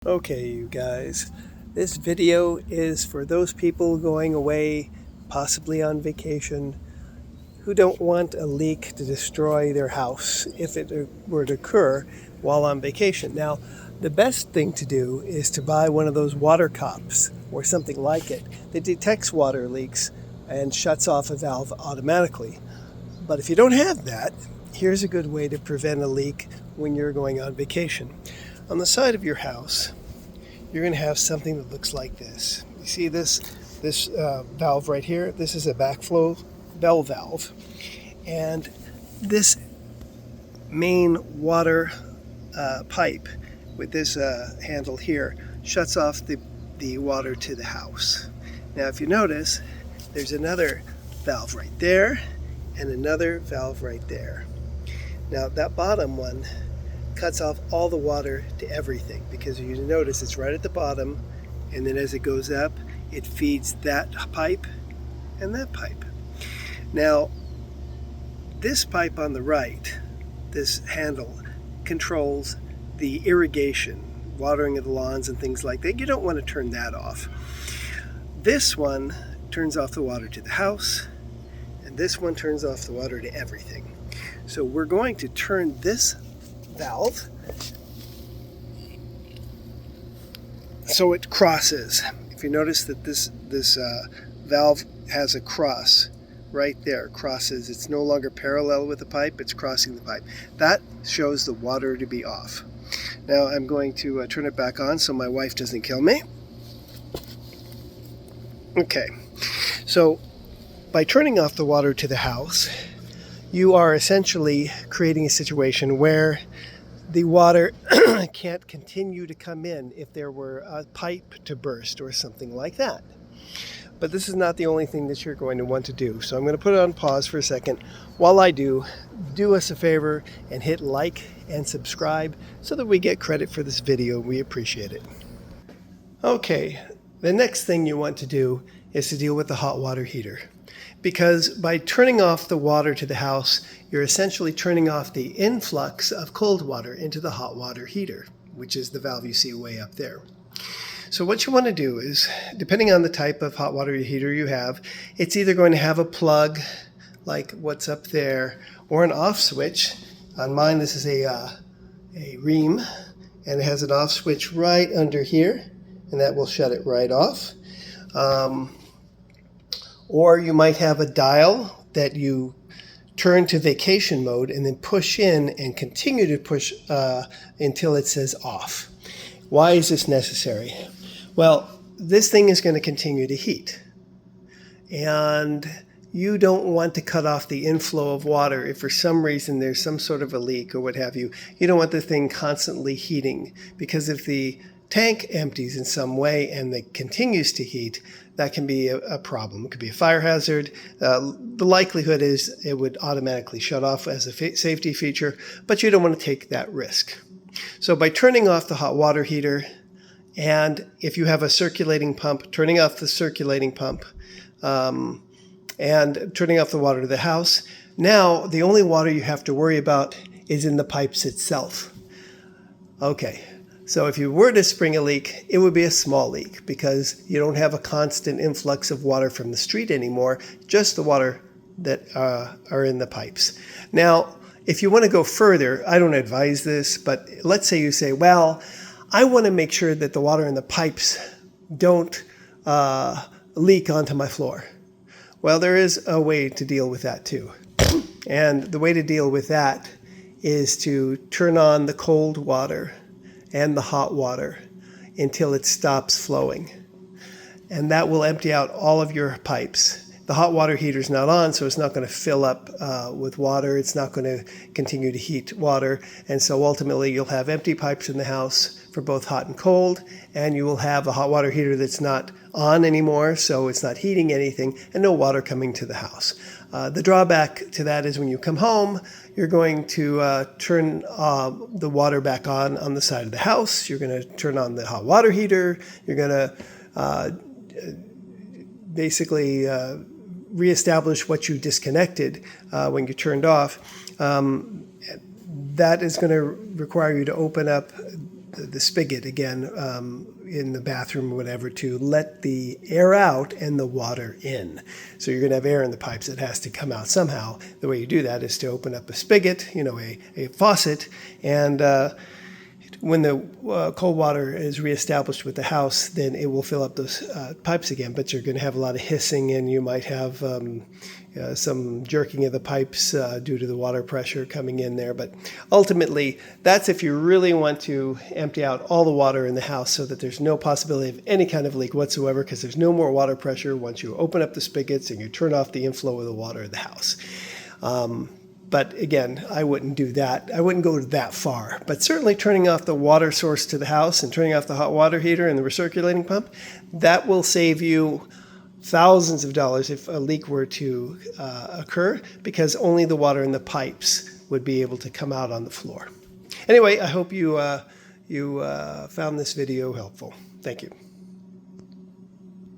Okay, you guys, this video is for those people going away, possibly on vacation, who don't want a leak to destroy their house if it were to occur while on vacation. Now, the best thing to do is to buy one of those water cops or something like it that detects water leaks and shuts off a valve automatically. But if you don't have that, here's a good way to prevent a leak when you're going on vacation. On the side of your house, you're going to have something that looks like this. You see this valve right here? This is a backflow bell valve. And this main water pipe with this handle here shuts off the water to the house. Now if you notice, there's another valve right there and another valve right there. Now that bottom one cuts off all the water to everything, because you notice it's right at the bottom, and then as it goes up it feeds that pipe and that pipe. Now this pipe on the right, this handle, controls the irrigation, watering of the lawns and things like that. You don't want to turn that off. This one turns off the water to the house, and this one turns off the water to everything. So we're going to turn this valve so it crosses. If you notice that this valve has a cross right there, crosses. It's no longer parallel with the pipe, it's crossing the pipe. That shows the water to be off. Now I'm going to turn it back on so my wife doesn't kill me. Okay, so by turning off the water to the house, you are essentially creating a situation where the water can't continue to come in if there were a pipe to burst or something like that. But this is not the only thing that you're going to want to do. So I'm going to put it on pause for a second. While I do us a favor and hit like and subscribe so that we get credit for this video. We appreciate it. Okay, the next thing you want to do is to deal with the hot water heater. Because by turning off the water to the house, you're essentially turning off the influx of cold water into the hot water heater, which is the valve you see way up there. So what you want to do is, depending on the type of hot water heater you have, it's either going to have a plug like what's up there or an off switch. On mine, this is a ream, and it has an off switch right under here, and that will shut it right off. Or you might have a dial that you turn to vacation mode and then push in and continue to push until it says off. Why is this necessary? Well, this thing is going to continue to heat. And you don't want to cut off the inflow of water if for some reason there's some sort of a leak or what have you. You don't want the thing constantly heating, because if the tank empties in some way and it continues to heat, that can be a problem. It could be a fire hazard. The likelihood is it would automatically shut off as a safety feature, but you don't want to take that risk. So by turning off the hot water heater, and if you have a circulating pump, turning off the circulating pump, and turning off the water to the house, now the only water you have to worry about is in the pipes itself. Okay. So if you were to spring a leak, it would be a small leak because you don't have a constant influx of water from the street anymore, just the water that are in the pipes. Now, if you want to go further, I don't advise this, but let's say you say, well, I want to make sure that the water in the pipes don't leak onto my floor. Well, there is a way to deal with that too. And the way to deal with that is to turn on the cold water and the hot water until it stops flowing. And that will empty out all of your pipes. The hot water heater is not on, so it's not going to fill up with water. It's not going to continue to heat water. And so ultimately you'll have empty pipes in the house for both hot and cold, and you will have a hot water heater that's not on anymore, so it's not heating anything, and no water coming to the house. The drawback to that is when you come home, you're going to turn the water back on the side of the house. You're going to turn on the hot water heater. You're going to basically reestablish what you disconnected when you turned off. That is going to require you to open up the spigot again in the bathroom or whatever to let the air out and the water in. So you're going to have air in the pipes that has to come out somehow. The way you do that is to open up a spigot, a faucet, and when the cold water is reestablished with the house, then it will fill up those pipes again, but you're going to have a lot of hissing, and you might have some jerking of the pipes due to the water pressure coming in there. But ultimately, that's if you really want to empty out all the water in the house so that there's no possibility of any kind of leak whatsoever, because there's no more water pressure once you open up the spigots and you turn off the inflow of the water in the house. But again, I wouldn't do that. I wouldn't go that far. But certainly turning off the water source to the house and turning off the hot water heater and the recirculating pump, that will save you thousands of dollars if a leak were to occur, because only the water in the pipes would be able to come out on the floor. Anyway, I hope you found this video helpful. Thank you.